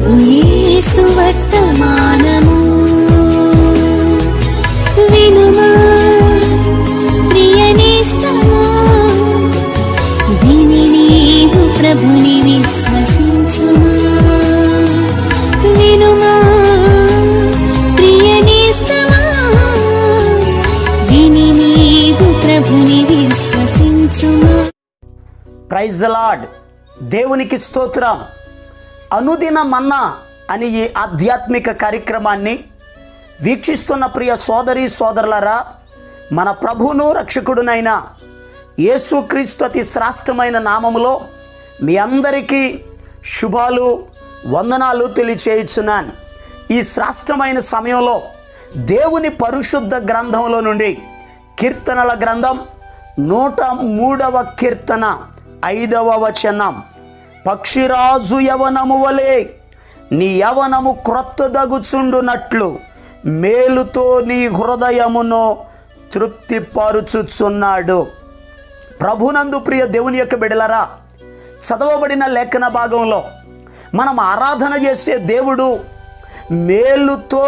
ప్రభు యేసు వర్తమానము వినుమా ప్రియనేస్తమా, విని నీవు ప్రభుని విశ్వసించుమా. వినుమా ప్రియనేస్తమా, విని నీవు ప్రభుని విశ్వసించుమా. Praise the lord. దేవునికి స్తోత్రం. అనుదిన మన్నా అని ఈ ఆధ్యాత్మిక కార్యక్రమాన్ని వీక్షిస్తున్న ప్రియ సోదరి సోదరులారా, మన ప్రభువును రక్షకుడునైన యేసుక్రీస్తు అతి శ్రేష్టమైన నామములో మీ అందరికీ శుభాలు వందనాలు తెలియచేయుచున్నాను. ఈ శ్రేష్టమైన సమయంలో దేవుని పరిశుద్ధ గ్రంథంలో నుండి కీర్తనల గ్రంథం 103వ కీర్తన 5వ వచనం, పక్షిరాజు యవనము వలె నీ యవనము క్రొత్తదగుచుండునట్లు మేలుతో నీ హృదయమును తృప్తిపరుచుచున్నాడు. ప్రభునందు ప్రియ దేవుని యొక్క బిడ్డలారా, చదవబడిన లేఖన భాగంలో మనం ఆరాధన చేసే దేవుడు మేలుతో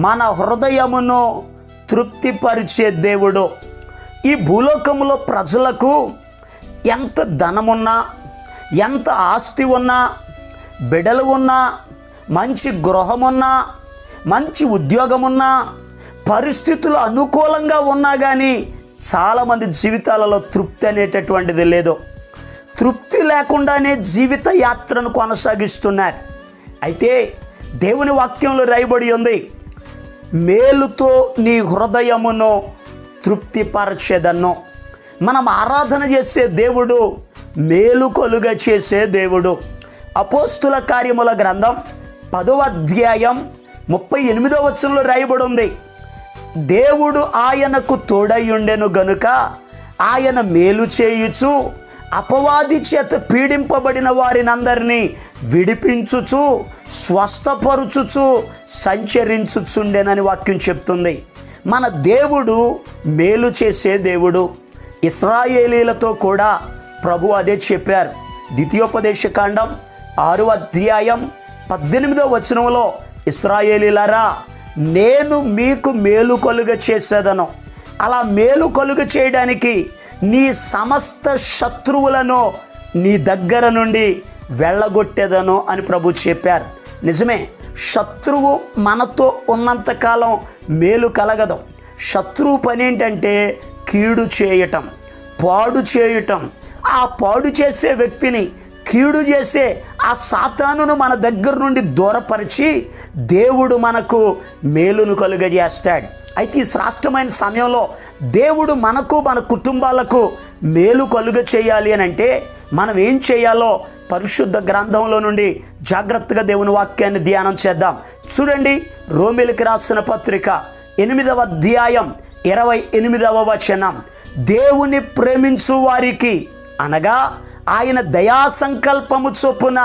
మన హృదయమును తృప్తిపరిచే దేవుడు. ఈ భూలోకంలో ప్రజలకు ఎంత ధనమున్నా, ఎంత ఆస్తి ఉన్నా, బిడ్డలు ఉన్నా, మంచి గృహమున్నా, మంచి ఉద్యోగమున్నా, పరిస్థితులు అనుకూలంగా ఉన్నా కానీ చాలామంది జీవితాలలో తృప్తి అనేటటువంటిది లేదు. తృప్తి లేకుండానే జీవిత యాత్రను కొనసాగిస్తున్నారు. అయితే దేవుని వాక్యంలో రాయబడి ఉంది, మేలుతో నీ హృదయమును తృప్తిపరచెదను. మనం ఆరాధన చేసే దేవుడు మేలు కలుగ చేసే దేవుడు. అపోస్తుల కార్యముల గ్రంథం 10వ అధ్యాయం 38వ వచనంలో రాయబడి ఉంది, దేవుడు ఆయనకు తోడయ్యుండెను గనుక ఆయన మేలు చేయుచు అపవాది చేత పీడింపబడిన వారినందరినీ విడిపించుచు స్వస్థపరుచుచు సంచరించుచుండెనని వాక్యం చెప్తుంది. మన దేవుడు మేలు చేసే దేవుడు. ఇశ్రాయేలీలతో కూడా ప్రభు అదే చెప్పారు. ద్వితీయోపదేశకాండం 6వ అధ్యాయం 18వ వచనంలో, ఇశ్రాయేలీలారా నేను మీకు మేలు కలుగ చేసేదను, అలా మేలు కలుగ చేయడానికి నీ సమస్త శత్రువులను నీ దగ్గర నుండి వెళ్ళగొట్టేదను అని ప్రభు చెప్పారు. నిజమే, శత్రువు మనతో ఉన్నంతకాలం మేలు కలగదు. శత్రువు పని ఏంటంటే కీడు చేయటం, పాడు చేయటం. ఆ పాడు చేసే వ్యక్తిని, కీడు చేసే ఆ సాతానును మన దగ్గర నుండి దూరపరిచి దేవుడు మనకు మేలును కలుగజేస్తాడు. అయితే ఈ శ్రేష్టమైన సమయంలో దేవుడు మనకు, మన కుటుంబాలకు మేలు కలుగ చేయాలి అని అంటే మనం ఏం చేయాలో పరిశుద్ధ గ్రంథంలో నుండి జాగ్రత్తగా దేవుని వాక్యాన్ని ధ్యానం చేద్దాం. చూడండి, రోమీయులకు రాసిన పత్రిక 8వ అధ్యాయం 28వ వచనం, దేవుని ప్రేమించు వారికి అనగా ఆయన దయా సంకల్పము చొప్పున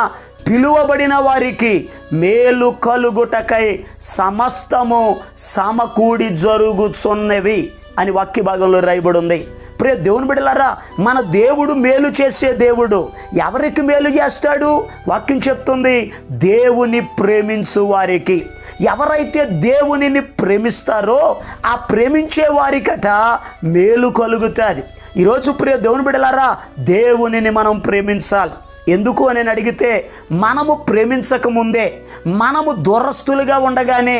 పిలువబడిన వారికి మేలు కలుగుటకై సమస్తము సమకూడి జరుగుచున్నవి అని వాక్య భాగంలో రాయబడి ఉంది. ప్రియ దేవుని బిడ్డలారా, మన దేవుడు మేలు చేసే దేవుడు. ఎవరికి మేలు చేస్తాడు? వాక్యం చెప్తుంది, దేవుని ప్రేమించు వారికి. ఎవరైతే దేవునిని ప్రేమిస్తారో ఆ ప్రేమించే వారికట మేలు కలుగుతుంది. ఈరోజు ప్రియ దేవుని బిడ్డలారా, దేవునిని మనం ప్రేమించాలి. ఎందుకు అని అడిగితే, మనము ప్రేమించకముందే, మనము దూరస్తులుగా ఉండగానే,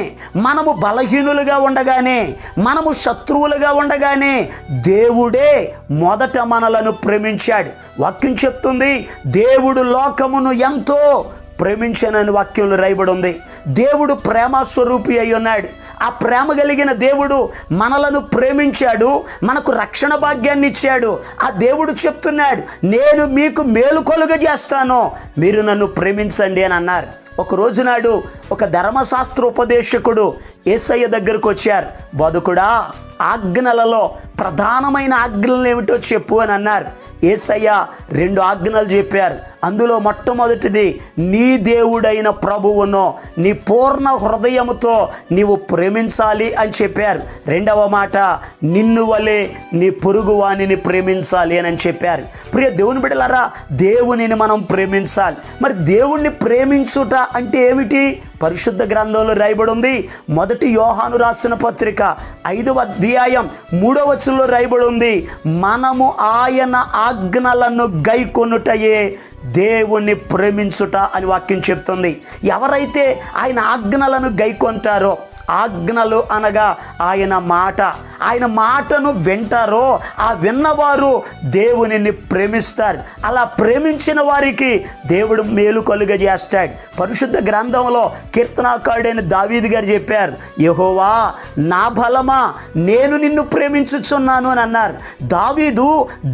మనము బలహీనులుగా ఉండగానే, మనము శత్రువులుగా ఉండగానే దేవుడే మొదట మనలను ప్రేమించాడు. వాక్యం చెప్తుంది, దేవుడు లోకమును ఎంతో ప్రేమించానని వాక్యంలో రాయబడి ఉంది. దేవుడు ప్రేమ స్వరూపి అయి ఉన్నాడు. ఆ ప్రేమ కలిగిన దేవుడు మనలను ప్రేమించాడు, మనకు రక్షణ భాగ్యాన్ని ఇచ్చాడు. ఆ దేవుడు చెప్తున్నాడు, నేను మీకు మేలు కలుగజేస్తాను, మీరు నన్ను ప్రేమించండి అని అన్నారు. ఒక రోజు నాడు ఒక ధర్మశాస్త్ర ఉపదేశకుడు యేసయ్య దగ్గరకు వచ్చారు. బోధకుడా, ఆజ్ఞలలో ప్రధానమైన ఆజ్ఞలు ఏమిటో చెప్పు అని అన్నారు. యేసయ్య 2 ఆజ్ఞలు చెప్పారు. అందులో మొట్టమొదటిది నీ దేవుడైన ప్రభువును నీ పూర్ణ హృదయముతో నీవు ప్రేమించాలి అని చెప్పారు. రెండవ మాట నిన్ను వలె నీ పొరుగువానిని ప్రేమించాలి అని చెప్పారు. ప్రియ దేవుని బిడ్డలారా, దేవునిని మనం ప్రేమించాలి. మరి దేవుణ్ణి ప్రేమించుట అంటే ఏమిటి? పరిశుద్ధ గ్రంథంలో రాయబడి ఉంది. మొదటి యోహాను రాసిన పత్రిక 5వ అధ్యాయం 3వ వచనంలో రాయబడి ఉంది, మనము ఆయన ఆజ్ఞలను గైకొనుటయే దేవుణ్ణి ప్రేమించుట అని వాక్యం చెప్తుంది. ఎవరైతే ఆయన ఆజ్ఞలను గైకొంటారో, ఆజ్ఞలు అనగా ఆయన మాట, ఆయన మాటను వింటారో ఆ విన్నవారు దేవునిని ప్రేమిస్తారు. అలా ప్రేమించిన వారికి దేవుడు మేలు కలుగజేస్తాడు. పరిశుద్ధ గ్రంథంలో కీర్తనాకారుడైన దావీదు గారు చెప్పారు, యెహోవా నా బలమా నేను నిన్ను ప్రేమించుచున్నాను అని అన్నారు. దావీదు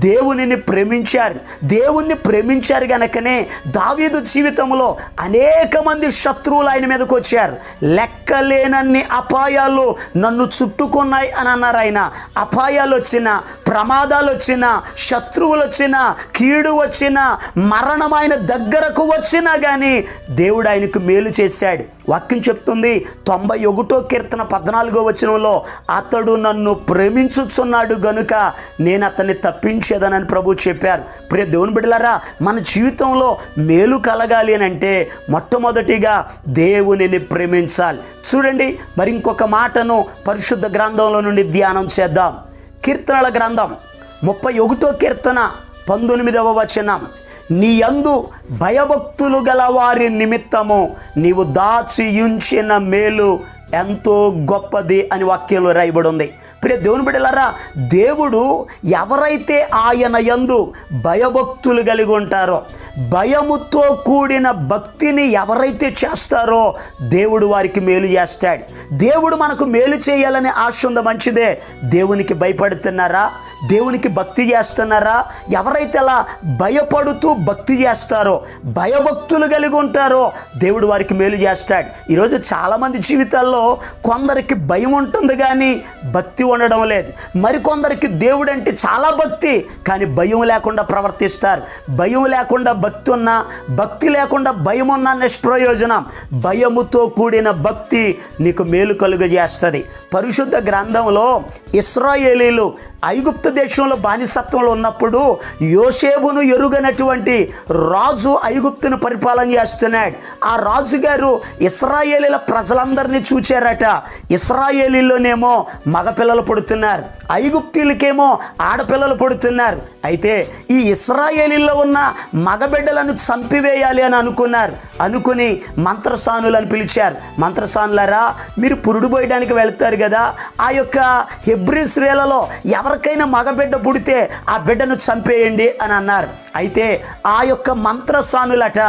దేవునిని ప్రేమించారు. దేవుణ్ణి ప్రేమించారు గనకనే దావీదు జీవితంలో అనేక మంది శత్రువులు ఆయన మీదకి వచ్చారు. లెక్కలేనన్ని అపాయాలు నన్ను చుట్టుకున్నాయి అని అన్నారు. ఆయన అపాయాలు వచ్చినా, ప్రమాదాలు వచ్చినా, శత్రువులు వచ్చినా, కీడు వచ్చినా, మరణమైన దగ్గరకు వచ్చినా కానీ దేవుడు ఆయనకు మేలు చేశాడు. వాక్యం చెప్తుంది 91వ కీర్తన 14వ వచనంలో, అతడు నన్ను ప్రేమించుచున్నాడు గనుక నేను అతన్ని తప్పించేదనని ప్రభు చెప్పారు. ప్రియ దేవుని బిడ్డలారా, మన జీవితంలో మేలు కలగాలి అని అంటే మొట్టమొదటిగా దేవునిని ప్రేమించాలి. చూడండి, మరి ఇంకొక మాటను పరిశుద్ధ గ్రంథంలో నుండి ధ్యానం చేద్దాం. కీర్తనల గ్రంథం 31వ కీర్తన 19వ వచనం, నీ యందు భయభక్తులు గల వారి నిమిత్తము నీవు దాచి ఉంచిన మేలు ఎంతో గొప్పది అని వాక్యంలో రాయబడి ఉంది. ప్రియ దేవుని బిడ్డలారా, దేవుడు ఎవరైతే ఆయన యందు భయభక్తులు కలిగి ఉంటారో, భయముతో కూడిన భక్తిని ఎవరైతే చేస్తారో దేవుడు వారికి మేలు చేస్తాడు. దేవుడు మనకు మేలు చేయాలనే ఆశ ఉంది, మంచిదే. దేవునికి భయపడుతున్నారా? దేవునికి భక్తి చేస్తున్నారా? ఎవరైతే అలా భయపడుతూ భక్తి చేస్తారో, భయభక్తులు కలిగి ఉంటారో దేవుడు వారికి మేలు చేస్తాడు. ఈరోజు చాలామంది జీవితాల్లో కొందరికి భయం ఉంటుంది కానీ భక్తి ఉండడం లేదు. మరికొందరికి దేవుడు అంటే చాలా భక్తి కానీ భయం లేకుండా ప్రవర్తిస్తారు. భయం లేకుండా భక్తి ఉన్నా, భక్తి లేకుండా భయం ఉన్నా నిష్ప్రయోజనం. భయముతో కూడిన భక్తి నీకు మేలు కలుగజేస్తుంది. పరిశుద్ధ గ్రంథంలో ఇశ్రాయేలీలు ఐగుప్తు దేశంలో బానిసత్వంలో ఉన్నప్పుడు యోసేపును ఎరుగనటువంటి రాజు ఐగుప్తును పరిపాలన చేస్తున్నాడు. ఆ రాజుగారు ఇశ్రాయేలీల ప్రజలందరినీ చూచారట. ఇశ్రాయేలీలోనేమో మగపిల్లలు పుడుతున్నారు, ఐగుప్తీలకేమో ఆడపిల్లలు పుడుతున్నారు. అయితే ఈ ఇశ్రాయేలీలో ఉన్న మగబిడ్డలను చంపివేయాలి అని అనుకుని మంత్రసానులను పిలిచారు. మంత్రసానులారా, మీరు పురుడు పోయడానికి వెళ్తారు కదా, ఆ యొక్క హెబ్రీ స్త్రీలలో ఎవరికైనా మగబిడ్డ పుడితే ఆ బిడ్డను చంపేయండి అని అన్నారు. అయితే ఆ యొక్క మంత్రసానులట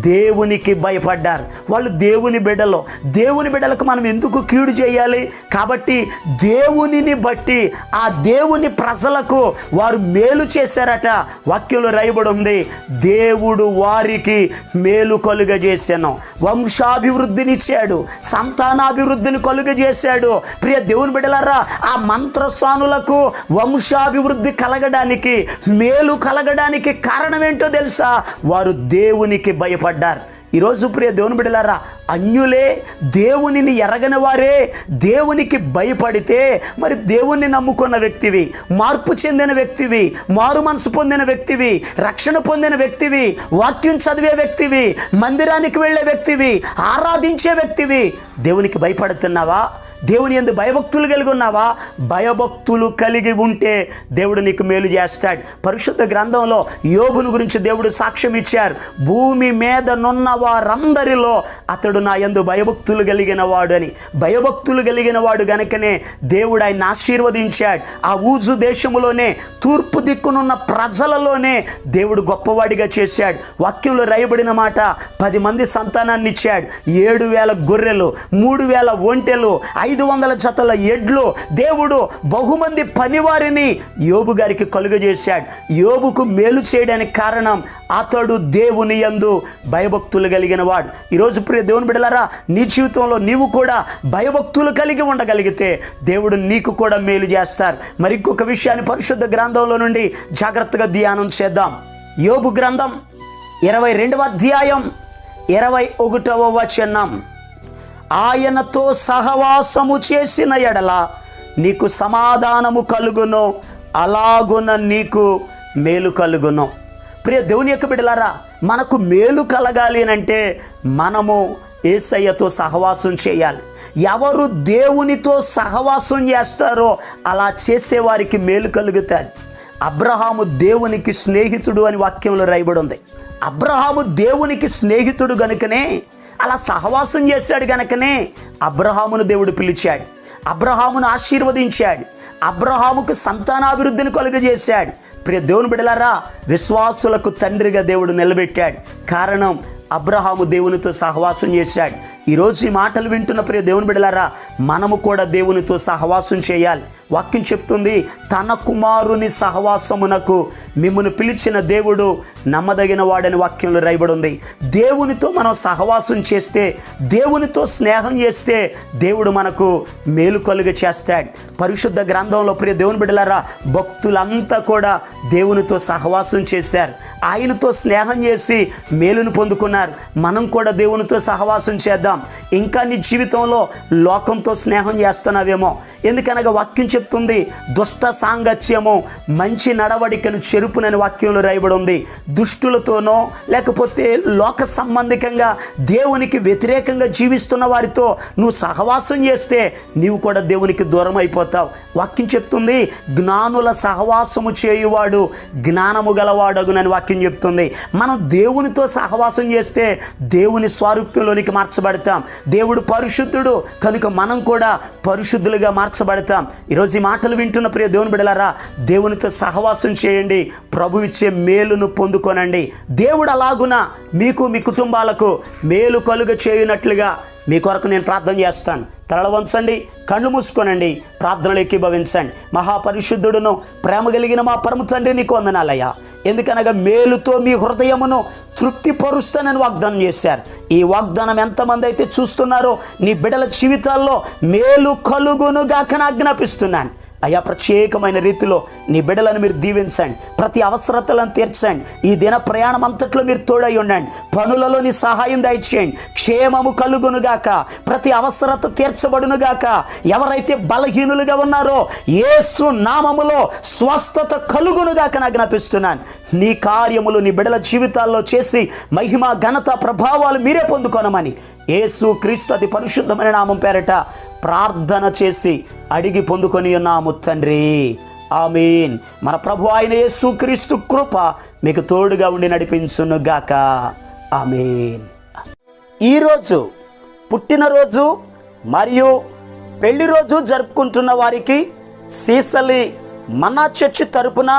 దేవునికి భయపడ్డారు. వాళ్ళు దేవుని బిడ్డలు, దేవుని బిడ్డలకు మనం ఎందుకు కీడు చేయాలి? కాబట్టి దేవునిని బట్టి ఆ దేవుని ప్రజలకు వారు మేలు చేశారట. వాక్యంలో రాయబడి ఉంది, దేవుడు వారికి మేలు కలుగజేశాను, వంశాభివృద్ధినిచ్చాడు, సంతానాభివృద్ధిని కలుగజేశాడు. ప్రియ దేవుని బిడ్డలారా, ఆ మంత్రసానులకు వంశాభివృద్ధి కలగడానికి, మేలు కలగడానికి కారణం ఏంటో తెలుసా? వారు దేవునికి భయపడ్డారు. ఈరోజు ప్రియ దేవుని బిడ్డలారా, అన్యులే, దేవునిని ఎరగని వారే దేవునికి భయపడితే మరి దేవుణ్ణి నమ్ముకున్న వ్యక్తివి, మార్పు చెందిన వ్యక్తివి, మారు మనసు పొందిన వ్యక్తివి, రక్షణ పొందిన వ్యక్తివి, వాక్యం చదివే వ్యక్తివి, మందిరానికి వెళ్ళే వ్యక్తివి, ఆరాధించే వ్యక్తివి, దేవునికి భయపడుతున్నావా? దేవుని యందు భయభక్తులు కలిగి ఉన్నావా? భయభక్తులు కలిగి ఉంటే దేవుడు నీకు మేలు చేస్తాడు. పరిశుద్ధ గ్రంథంలో యోబును గురించి దేవుడు సాక్ష్యం ఇచ్చారు. భూమి మీద నున్న వారందరిలో అతడు నా యందు భయభక్తులు కలిగిన వాడు అని. భయభక్తులు కలిగిన వాడు గనుకనే దేవుడు ఆయన ఆశీర్వదించాడు. ఆ ఊజు దేశములోనే, తూర్పు దిక్కునున్న ప్రజలలోనే దేవుడు గొప్పవాడిగా చేశాడు. వాక్యంలో రాయబడిన మాట, 10 మంది సంతానాన్ని ఇచ్చాడు, 7,000 గొర్రెలు, 3,000 ఒంటెలు, 500 జతల ఎడ్లు, దేవుడు బహుమంది పనివారిని యోబు గారికి కలుగజేశాడు. యోబుకు మేలు చేయడానికి కారణం అతడు దేవుని యందు భయభక్తులు కలిగిన వాడు. ఈరోజు ప్రియ దేవుని బిడ్డలారా, నీ జీవితంలో నీవు కూడా భయభక్తులు కలిగి ఉండగలిగితే దేవుడు నీకు కూడా మేలు చేస్తారు. మరి ఇంకొక విషయాన్ని పరిశుద్ధ గ్రంథంలో నుండి జాగ్రత్తగా ధ్యానం చేద్దాం. యోబు గ్రంథం 22వ అధ్యాయం 21వ వచనం, ఆయనతో సహవాసము చేసిన ఎడల నీకు సమాధానము కలుగును, అలాగున నీకు మేలు కలుగును. ప్రియ దేవుని యొక్క బిడ్డలారా, మనకు మేలు కలగాలి అంటే మనము యేసయ్యతో సహవాసం చేయాలి. ఎవరు దేవునితో సహవాసం చేస్తారో అలా చేసేవారికి మేలు కలుగుతుంది. అబ్రహాము దేవునికి స్నేహితుడు అని వాక్యంలో రాయబడి ఉంది. అబ్రహాము దేవునికి స్నేహితుడు గనుకనే, అలా సహవాసం చేశాడు గనుకనే అబ్రహామును దేవుడు పిలిచాడు, అబ్రహామును ఆశీర్వదించాడు, అబ్రహాముకు సంతానాభివృద్ధిని కలుగజేశాడు. ప్రియ దేవుని బిడ్డలారా, విశ్వాసులకు తండ్రిగా దేవుడు నిలబెట్టాడు. కారణం, అబ్రహాము దేవునితో సహవాసం చేశాడు. ఈరోజు ఈ మాటలు వింటున్న ప్రియ దేవుని బిడ్డలారా, మనము కూడా దేవునితో సహవాసం చేయాలి. వాక్యం చెప్తుంది, తన కుమారుని సహవాసమునకు మిమ్మును పిలిచిన దేవుడు నమ్మదగిన వాడని వాక్యంలో రాయబడి ఉంది. దేవునితో మనం సహవాసం చేస్తే, దేవునితో స్నేహం చేస్తే దేవుడు మనకు మేలు కలుగ చేస్తాడు. పరిశుద్ధ గ్రంథంలో ప్రియ దేవుని బిడ్డలారా, భక్తులంతా కూడా దేవునితో సహవాసం చేశారు, ఆయనతో స్నేహం చేసి మేలును పొందుకున్నారు. మనం కూడా దేవునితో సహవాసం చేద్దాం. ఇంకా నీ జీవితంలో లోకంతో స్నేహం చేస్తున్నావేమో, ఎందుకనగా వాక్యం చెప్తుంది, దుష్ట సాంగత్యము మంచి నడవడికను చెరుపునని వాక్యంలో రాయబడి ఉంది. దుష్టులతోనో లేకపోతే లోక సంబంధికంగా దేవునికి వ్యతిరేకంగా జీవిస్తున్న వారితో నువ్వు సహవాసం చేస్తే నీవు కూడా దేవునికి దూరం అయిపోతావు. వాక్యం చెప్తుంది, జ్ఞానుల సహవాసము చేయువాడు జ్ఞానము గలవాడగునని వాక్యం చెప్తుంది. మనం దేవునితో సహవాసం చేస్తే దేవుని స్వారూప్యంలోనికి మార్చబడతాం. దేవుడు పరిశుద్ధుడు కనుక మనం కూడా పరిశుద్ధులుగా మార్చబడతాం. ఈరోజు ఈ మాటలు వింటున్న ప్రియ దేవుని బిడ్డలారా, దేవునితో సహవాసం చేయండి, ప్రభు ఇచ్చే మేలును పొందుకోనండి. దేవుడు అలాగున మీకు మీ కుటుంబాలకు మేలు కలుగ చేయునట్లుగా మీ కొరకు నేను ప్రార్థన చేస్తాను. తల వంచండి, కళ్ళు మూసుకోనండి, ప్రార్థనలు ఏకీభవించండి. మహాపరిశుద్ధుడును ప్రేమ కలిగిన మా పరమ తండ్రి, నీకు వందనాలయ్యా. ఎందుకనగా మేలుతో మీ హృదయమును తృప్తిపరుస్తానని వాగ్దానం చేశారు. ఈ వాగ్దానం ఎంతమంది అయితే చూస్తున్నారో నీ బిడ్డల జీవితాల్లో మేలు కలుగునుగాకని ఆజ్ఞాపిస్తున్నాను. అయ్యా, ప్రత్యేకమైన రీతిలో నీ బిడ్డలను మీరు దీవించండి, ప్రతి అవసరతలను తీర్చండి. ఈ దిన ప్రయాణం అంతట్లో మీరు తోడై ఉండండి, పనులలో నీ సహాయం దయచేయండి. క్షేమము కలుగునుగాక, ప్రతి అవసరత తీర్చబడునుగాక. ఎవరైతే బలహీనులుగా ఉన్నారో యేసు నామములో స్వస్థత కలుగునుగాక ఆజ్ఞాపిస్తున్నాను. నీ కార్యములు నీ బిడ్డల జీవితాల్లో చేసి మహిమ ఘనత ప్రభావాలు మీరే పొందుకోనమని యేసు క్రీస్తు అతి పరిశుద్ధమైన నామం పేరట ప్రార్థన చేసి అడిగి పొందుకొని ఉన్నాము తండ్రి, ఆమేన్. మన ప్రభు అయిన యేసు క్రీస్తు కృప మీకు తోడుగా ఉండి నడిపించునుగాక, ఆమేన్. ఈరోజు పుట్టినరోజు మరియు పెళ్లి రోజు జరుపుకుంటున్న వారికి సీసలి మన్నా చర్చి తరపున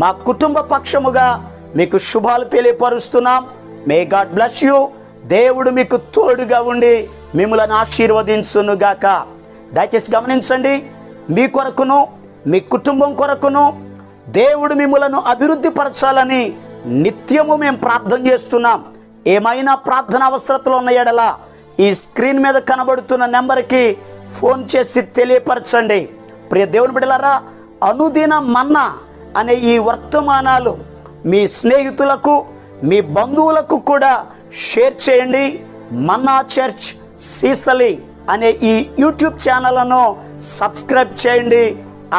మా కుటుంబ పక్షముగా మీకు శుభాలు తెలియపరుస్తున్నాం. May God bless you. దేవుడు మీకు తోడుగా ఉండి మిమ్మల్ని ఆశీర్వదించునుగాక. దయచేసి గమనించండి, మీ కొరకును మీ కుటుంబం కొరకును దేవుడు మిమ్మలను అభివృద్ధి పరచాలని నిత్యము మేము ప్రార్థన చేస్తున్నాం. ఏమైనా ప్రార్థన అవసరతలు ఉన్న ఎడల ఈ స్క్రీన్ మీద కనబడుతున్న నెంబర్కి ఫోన్ చేసి తెలియపరచండి. ప్రియ దేవుని బిడ్డలారా, అనుదిన మన్నా అనే ఈ వర్తమానాలు మీ స్నేహితులకు మీ బంధువులకు కూడా షేర్ చేయండి. మన్నా చర్చ్ సీసలి అనే ఈ యూట్యూబ్ ఛానల్ను సబ్స్క్రైబ్ చేయండి.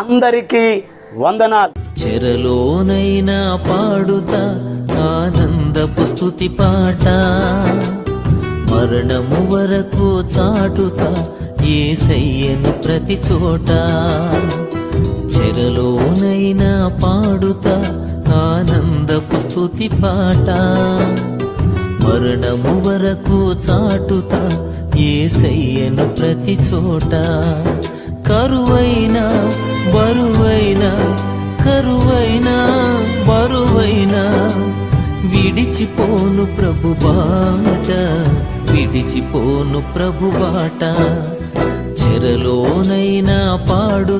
అందరికీ వందనాలు. చెరలోనైనా పాడుతా ఆనందపు స్తుతి పాట, మరణము వరకు చాటుతా యేసయ్యను ప్రతి చోట. చెరలోనైనా పాడుతా ఆనందపు స్తుతి పాట, మరణము వరకు చాటుతా యేసయ్యను ప్రతి చోట. కరువైనా బరువైనా, కరువైనా బరువైనా విడిచిపోను ప్రభు బాట, విడిచిపోను ప్రభు బాట. చెరలోనైనా పాడు